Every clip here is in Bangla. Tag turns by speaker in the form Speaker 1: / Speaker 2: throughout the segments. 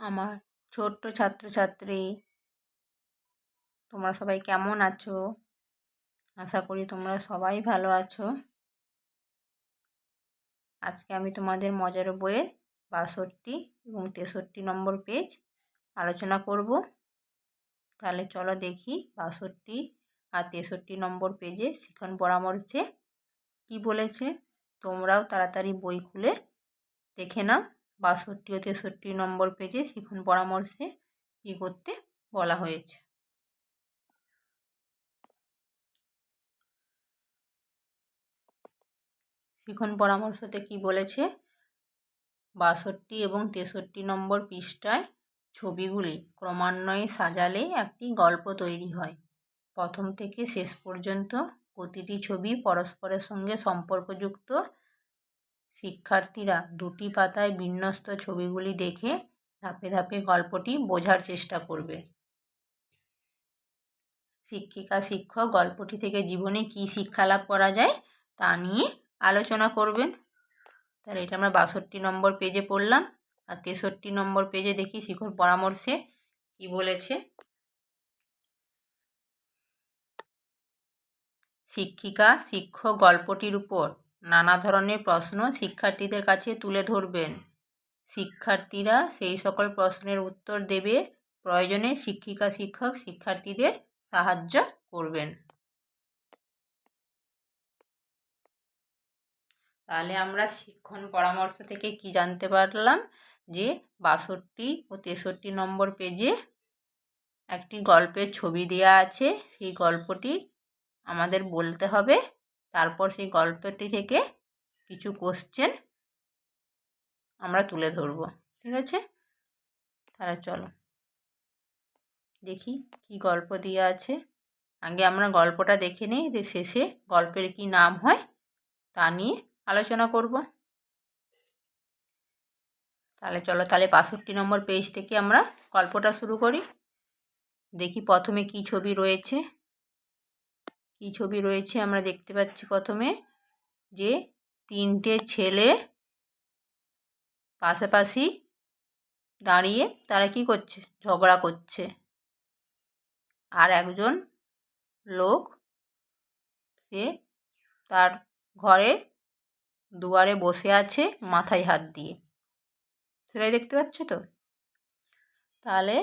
Speaker 1: আমার ছোট্ট ছাত্রছাত্রী, তোমরা সবাই কেমন আছো? আশা করি তোমরা সবাই ভালো আছো। আজকে আমি তোমাদের মজার বইয়ের ৬২ এবং ৬৩ নম্বর পেজ আলোচনা করব। তাহলে চলো দেখি ৬২ আর ৬৩ নম্বর পেজে শিখন পরামর্শে কি বলেছে। তোমরাও তাড়াতাড়ি বই খুলে দেখে নাও ৬২ ও ৬৩ নম্বর পেজে শিখন পরামর্শে কী করতে বলা হয়েছে। শিখন পরামর্শতে কি বলেছে, ৬২ এবং ৬৩ নম্বর পৃষ্ঠায় ছবিগুলি ক্রমান্বয়ে সাজালে একটি গল্প তৈরি হয়। প্রথম থেকে শেষ পর্যন্ত প্রতিটি ছবি পরস্পরের সঙ্গে সম্পর্কযুক্ত। শিক্ষার্থীরা দুটি পাতায় বিন্যস্ত ছবিগুলি দেখে ধাপে ধাপে গল্পটি বোঝার চেষ্টা করবে। শিক্ষিকা শিক্ষক গল্পটি থেকে জীবনে কী শিক্ষা লাভ করা যায় তা নিয়ে আলোচনা করবেন। তাহলে এটা আমরা ৬২ নম্বর পেজে পড়লাম। আর ৬৩ নম্বর পেজে দেখি শিখন পরামর্শে কি বলেছে। শিক্ষিকা শিক্ষক গল্পটির উপর নানা ধরনের প্রশ্ন শিক্ষার্থীদের কাছে তুলে ধরবেন। শিক্ষার্থীরা সেই সকল প্রশ্নের উত্তর দেবে। প্রয়োজনে শিক্ষিকা শিক্ষক শিক্ষার্থীদের সাহায্য করবেন। তাহলে আমরা শিখন পরামর্শ থেকে কি জানতে পারলাম, যে ৬২ ও ৬৩ নম্বর পেজে একটি গল্পের ছবি দেওয়া আছে। সেই গল্পটি আমাদের বলতে হবে। তারপর সেই গল্পটি থেকে কিছু কোশ্চেন আমরা তুলে ধরব। ঠিক আছে, তাহলে চলো দেখি কি গল্প দেওয়া আছে। আগে আমরা গল্পটা দেখে নিই, যে শেষে গল্পের কি নাম হয় তা নিয়ে আলোচনা করব। তাহলে চলো, তাহলে ৬২ নম্বর পেজ থেকে আমরা গল্পটা শুরু করি। দেখি প্রথমে কি ছবি রয়েছে। কি ছবি রয়েছে আমরা দেখতে পাচ্ছি প্রথমে, যে তিনটে ছেলে পাশাপাশি দাঁড়িয়ে তারা কি করছে, ঝগড়া করছে। আর একজন লোক সে তার ঘরের দুয়ারে বসে আছে মাথায় হাত দিয়ে। সেটাই দেখতে পাচ্ছ তো। তাহলে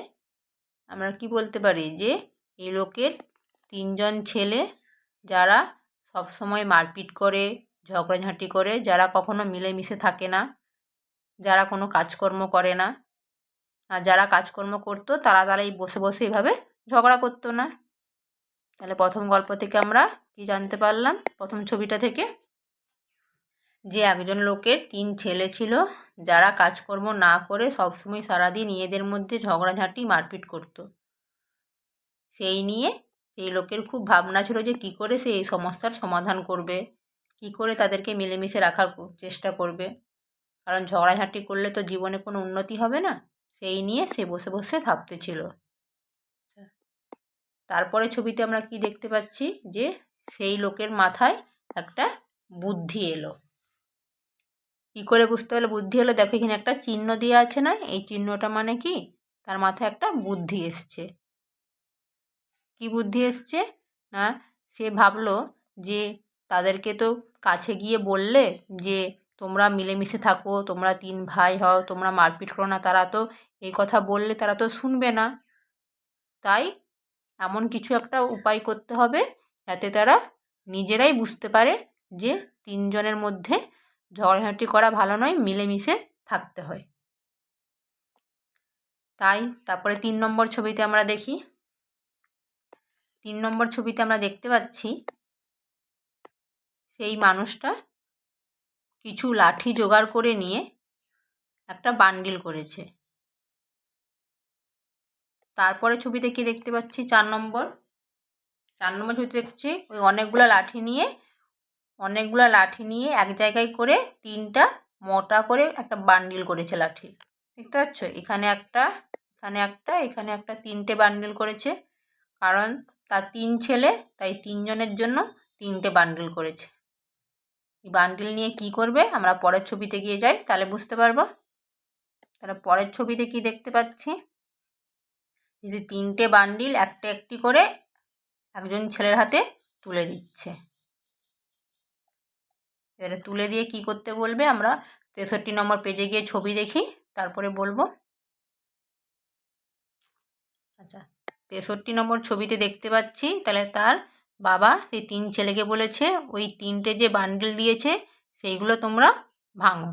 Speaker 1: আমরা কি বলতে পারি, যে এই লোকের তিনজন ছেলে যারা সবসময় মারপিট করে, ঝগড়াঝাঁটি করে, যারা কখনো মিলেমিশে থাকে না, যারা কোনো কাজকর্ম করে না, আর যারা কাজকর্ম করতো তারা এই বসে বসে এভাবে ঝগড়া করতো না। তাহলে প্রথম গল্প থেকে আমরা কি জানতে পারলাম, প্রথম ছবিটা থেকে, যে একজন লোকের 3 ছেলে ছিল যারা কাজকর্ম না করে সবসময় সারাদিন নিজেদের মধ্যে ঝগড়াঝাঁটি মারপিট করত। সেই নিয়ে সেই লোকের খুব ভাবনা ছিল যে কী করে সে এই সমস্যার সমাধান করবে, কী করে তাদেরকে মিলেমিশে রাখার চেষ্টা করবে। কারণ ঝগড়াঝাঁটি করলে তো জীবনে কোনো উন্নতি হবে না। সেই নিয়ে সে বসে বসে ভাবতেছিল। তারপরে ছবিতে আমরা কি দেখতে পাচ্ছি, যে সেই লোকের মাথায় একটা বুদ্ধি এলো। কী করে বুঝতে পারলে বুদ্ধি এলো, দেখো এখানে একটা চিহ্ন দেওয়া আছে না, এই চিহ্নটা মানে কি, তার মাথায় একটা বুদ্ধি এসছে। কি বুদ্ধি এসছে না, সে ভাবলো যে তাদেরকে তো কাছে গিয়ে বললে যে তোমরা মিলেমিশে থাকো, তোমরা 3 ভাই হও, তোমরা মারপিট করো না, তারা তো এই কথা বললে তারা তো শুনবে না। তাই এমন কিছু একটা উপায় করতে হবে যাতে তারা নিজেরাই বুঝতে পারে যে 3 জনের মধ্যে ঝগড়াঝাঁটি করা ভালো নয়, মিলেমিশে থাকতে হয়। তাই তারপরে 3 নম্বর ছবিতে আমরা দেখি। 3 নম্বর ছবিতে আমরা দেখতে পাচ্ছি সেই মানুষটা কিছু লাঠি জোগাড় করে নিয়ে একটা বান্ডিল করেছে। তারপরে ছবিতে কি দেখতে পাচ্ছি, 4 নম্বর ছবিতে দেখছি ওই অনেকগুলো লাঠি নিয়ে এক জায়গায় করে 3টা মোটা করে একটা বান্ডিল করেছে লাঠি। দেখতে পাচ্ছ, এখানে একটা, এখানে একটা 3টে বান্ডিল করেছে। কারণ তার 3 ছেলে, তাই 3 জনের জন্য 3টে বান্ডিল করেছে। এই বান্ডিল নিয়ে কি করবে আমরা পরের ছবিতে গিয়ে যাই, তাহলে বুঝতে পারবো। তাহলে পরের ছবিতে কি দেখতে পাচ্ছি, যে 3টে বান্ডিল একটা একটি করে একজন ছেলের হাতে তুলে দিচ্ছে। এবারে তুলে দিয়ে কি করতে বলবে, আমরা 63 নম্বর পেজে গিয়ে ছবি দেখি, তারপরে বলবো। আচ্ছা, 63 নম্বর ছবিতে দেখতে পাচ্ছি, তাহলে তার বাবা সেই 3 ছেলেকে বলেছে ওই 3টে যে বান্ডিল দিয়েছে সেইগুলো তোমরা ভাঙো।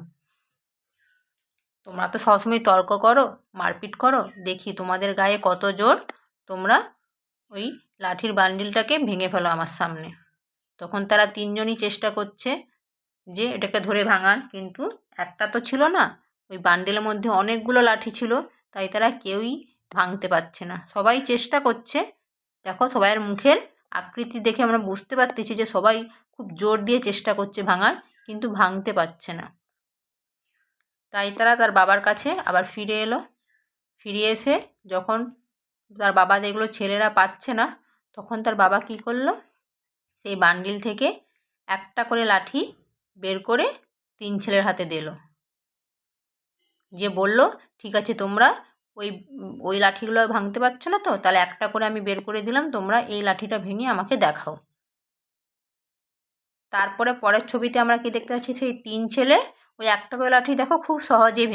Speaker 1: তোমরা তো সবসময় তর্ক করো, মারপিট করো, দেখি তোমাদের গায়ে কত জোর, তোমরা ওই লাঠির বান্ডিলটাকে ভেঙে ফেলো আমার সামনে। তখন তারা 3জনই চেষ্টা করছে যে এটাকে ধরে ভাঙার, কিন্তু একটা তো ছিল না, ওই বান্ডিলের মধ্যে অনেকগুলো লাঠি ছিল, তাই তারা কেউই ভাঙতে পারছে না। সবাই চেষ্টা করছে, দেখো সবাইয়ের মুখের আকৃতি দেখে আমরা বুঝতে পারতেছি যে সবাই খুব জোর দিয়ে চেষ্টা করছে ভাঙার, কিন্তু ভাঙতে পারছে না। তাই তারা তার বাবার কাছে আবার ফিরে এলো। ফিরে এসে যখন তার বাবা দেখলো ছেলেরা পাচ্ছে না, তখন তার বাবা কী করলো, সেই বান্ডিল থেকে একটা করে লাঠি বের করে 3 ছেলের হাতে দিল, যে বলল ঠিক আছে তোমরা ওই লাঠিগুলো ভাঙতে পারছো না তো, তাহলে একটা করে আমি বের করে দিলাম, তোমরা এই লাঠিটা ভেঙে আমাকে দেখাও। তারপরে পরের ছবিতে আমরা কি দেখতে পাচ্ছি, সেই 3 ছেলে ওই একটা করে লাঠি দেখো খুব সহজেই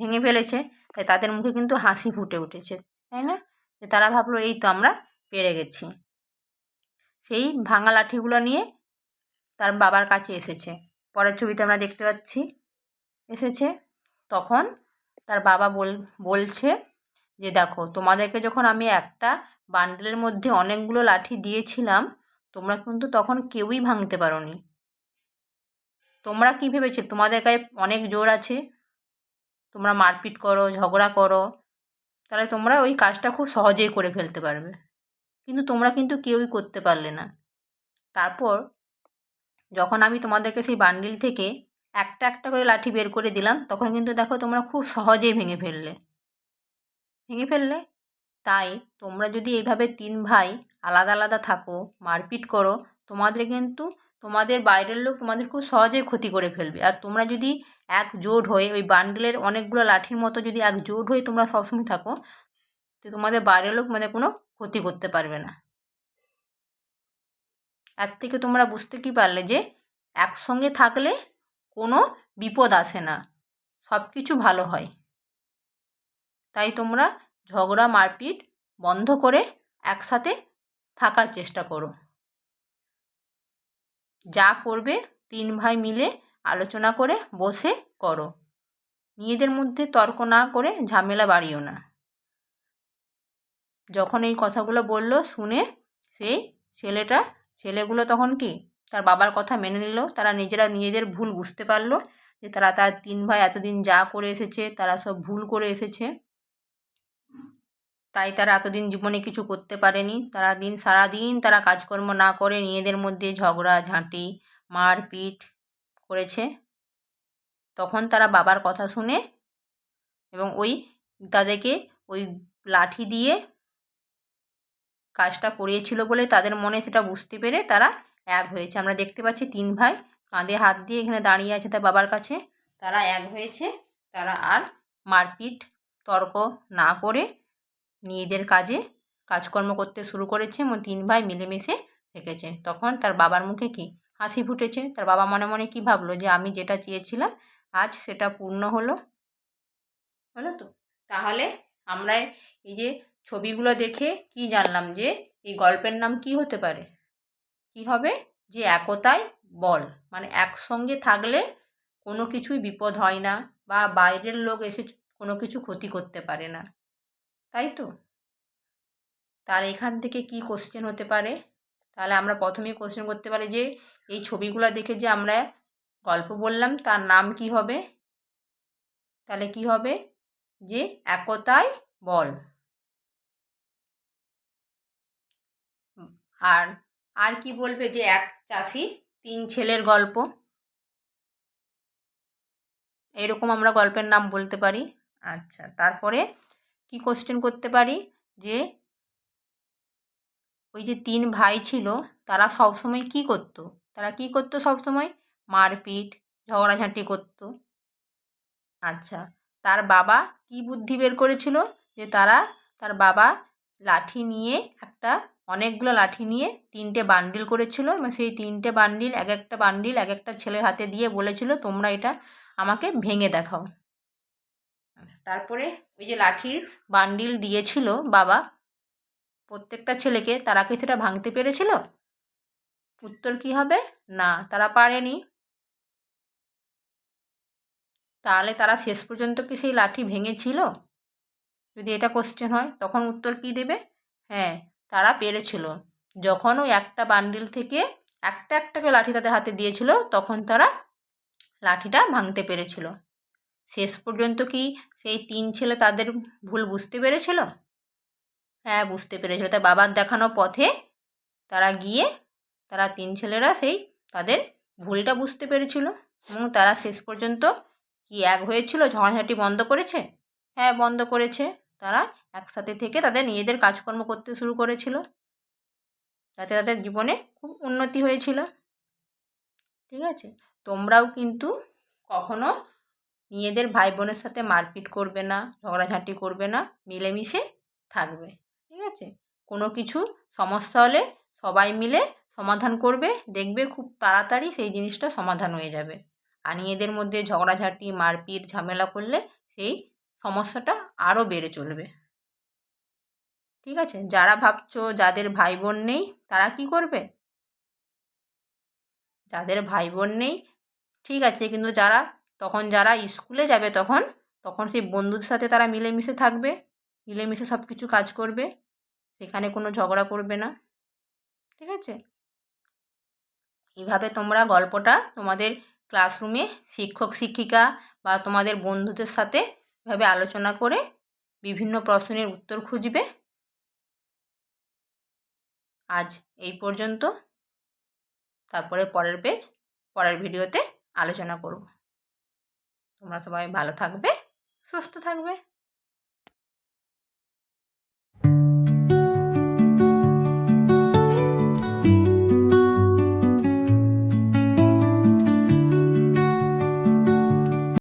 Speaker 1: ভেঙে ফেলেছে, তাই তাদের মুখে কিন্তু হাসি ফুটে উঠেছে, তাই না? যে তারা ভাবলো এই তো আমরা পেরে গেছি। সেই ভাঙা লাঠিগুলো নিয়ে তার বাবার কাছে এসেছে। পরের ছবিতে আমরা দেখতে পাচ্ছি এসেছে, তখন তার বাবা বলছে যে দেখো তোমাদেরকে যখন আমি একটা বান্ডেলের মধ্যে অনেকগুলো লাঠি দিয়েছিলাম, তোমরা কিন্তু তখন কেউই ভাঙতে পারোনি। তোমরা কী ভেবেছো তোমাদের গায়ে অনেক জোর আছে, তোমরা মারপিট করো, ঝগড়া করো, তাহলে তোমরা ওই কাজটা খুব সহজেই করে ফেলতে পারবে, কিন্তু তোমরা কিন্তু কেউই করতে পারলে না। তারপর যখন আমি তোমাদেরকে সেই বান্ডিল থেকে একটা একটা করে লাঠি বের করে দিলাম, তখন কিন্তু দেখো তোমরা খুব সহজেই ভেঙে ফেললে। তাই তোমরা যদি এইভাবে 3 ভাই আলাদা আলাদা থাকো, মারপিট করো, তোমাদের বাইরের লোক তোমাদের খুব সহজেই ক্ষতি করে ফেলবে। আর তোমরা যদি একজোট হয়ে ওই বান্ডিলের অনেকগুলো লাঠির মতো যদি একজোট হয়ে তোমরা সবসময় থাকো, তো তোমাদের বাইরের লোক কোনো ক্ষতি করতে পারবে না। এর থেকে তোমরা বুঝতে কি পারলে যে একসঙ্গে থাকলে কোনো বিপদ আসে না, সব কিছু ভালো হয়। তাই তোমরা ঝগড়া মারপিট বন্ধ করে একসাথে থাকার চেষ্টা করো। যা করবে 3 ভাই মিলে আলোচনা করে বসে করো, নিজেদের মধ্যে তর্ক না করে ঝামেলা বাড়িও না। যখন এই কথাগুলো বলল শুনে সেই ছেলেগুলো তখন কি তার বাবার কথা মেনে নিল। তারা নিজেদের ভুল বুঝতে পারলো, যে তার 3 ভাই এতদিন যা করে এসেছে তারা সব ভুল করে এসেছে, তাই তারা এতদিন জীবনে কিছু করতে পারেনি। সারাদিন তারা কাজকর্ম না করে নিজেদের মধ্যে ঝগড়া ঝাঁটি মারপিট করেছে। তখন তারা বাবার কথা শুনে এবং তাদেরকে ওই লাঠি দিয়ে কাজটা করিয়েছিল বলে তাদের মনে সেটা বুঝতে পেরে তারা এক হয়েছে। আমরা দেখতে পাচ্ছি 3 ভাই কাঁধে হাত দিয়ে এখানে দাঁড়িয়ে আছে তার বাবার কাছে, তারা এক হয়েছে। তারা আর মারপিট তর্ক না করে নিজেদের কাজকর্ম করতে শুরু করেছে এবং 3 ভাই মিলেমিশে থেকেছে। তখন তার বাবার মুখে কি হাসি ফুটেছে। তার বাবা মনে মনে কি ভাবলো, যে আমি যেটা চেয়েছিলাম আজ সেটা পূর্ণ হলো তো। তাহলে আমরা এই যে ছবিগুলো দেখে কি জানলাম, যে এই গল্পের নাম কি হতে পারে, কি হবে, যে একতাই বল। মানে একসঙ্গে থাকলে কোনো কিছুই বিপদ হয় না, বা বাইরের লোক এসে কোনো কিছু ক্ষতি করতে পারে না, তাই তো। তাহলে এখান থেকে কি কোশ্চেন হতে পারে, তাহলে আমরা প্রথমেই কোশ্চেন করতে পারি যে এই ছবিগুলো দেখে যে আমরা গল্প বললাম তার নাম কি হবে, তাহলে কি হবে, যে একতাই বল। আর কি বলবে, যে এক চাষি 3 ছেলের গল্প, এরকম আমরা গল্পের নাম বলতে পারি। আচ্ছা, তারপরে কি কোশ্চেন করতে পারি, যে ওই যে 3 ভাই ছিল তারা সবসময় কি করতো, সবসময় মারপিট ঝগড়াঝাঁটি করতো। আচ্ছা, তার বাবা কি বুদ্ধি বের করেছিল যে তার বাবা লাঠি নিয়ে অনেকগুলো লাঠি নিয়ে 3টে বান্ডিল করেছিল এবং সেই 3টে বান্ডিল এক একটা ছেলের হাতে দিয়ে বলেছিল তোমরা এটা আমাকে ভেঙে দেখাও। তারপরে ওই যে লাঠির বান্ডিল দিয়েছিল বাবা প্রত্যেকটা ছেলেকে, তারা কি সেটা ভাঙতে পেরেছিল? উত্তর কি হবে? না, তারা পারেনি। তাহলে তারা শেষ পর্যন্ত কি সেই লাঠি ভেঙেছিল? যদি এটা কোশ্চেন হয় তখন উত্তর কী দেবে? হ্যাঁ, তারা পেরেছিল। যখন ওই একটা বান্ডিল থেকে একটা করে লাঠি তাদের হাতে দিয়েছিল তখন তারা লাঠিটা ভাঙতে পেরেছিল। শেষ পর্যন্ত কি সেই 3 ছেলে তাদের ভুল বুঝতে পেরেছিল? হ্যাঁ, বুঝতে পেরেছিল। তাই বাবার দেখানো পথে তারা 3 ছেলেরা সেই তাদের ভুলটা বুঝতে পেরেছিল এবং তারা শেষ পর্যন্ত কি এক হয়েছিল, ঝগড়াঝাঁটি বন্ধ করেছে? হ্যাঁ, বন্ধ করেছে। তারা একসাথে থেকে তাদের নিজেদের কাজকর্ম করতে শুরু করেছিল, যাতে তাদের জীবনে খুব উন্নতি হয়েছিল। ঠিক আছে? তোমরাও কিন্তু কখনো নিজেদের ভাই বোনের সাথে মারপিট করবে না, ঝগড়াঝাঁটি করবে না, মিলেমিশে থাকবে। ঠিক আছে? কোনো কিছু সমস্যা হলে সবাই মিলে সমাধান করবে, দেখবে খুব তাড়াতাড়ি সেই জিনিসটা সমাধান হয়ে যাবে। আর নিজেদের মধ্যে ঝগড়াঝাঁটি মারপিট ঝামেলা করলে সেই সমস্যাটা আরও বেড়ে চলবে। ঠিক আছে? যারা ভাবছো যাদের ভাই বোন নেই তারা কি করবে? যাদের ভাই বোন নেই ঠিক আছে, কিন্তু যারা স্কুলে যাবে তখন সেই বন্ধুদের সাথে তারা মিলেমিশে থাকবে, মিলেমিশে সব কিছু কাজ করবে, সেখানে কোনো ঝগড়া করবে না। ঠিক আছে? এইভাবে তোমরা গল্পটা তোমাদের ক্লাসরুমে শিক্ষক শিক্ষিকা বা তোমাদের বন্ধুদের সাথে এভাবে আলোচনা করে বিভিন্ন প্রশ্নের উত্তর খুঁজবে। আজ এই পর্যন্ত, তারপরে পরের ভিডিওতে আলোচনা করব। তোমরা সবাই ভালো থাকবে, সুস্থ থাকবে।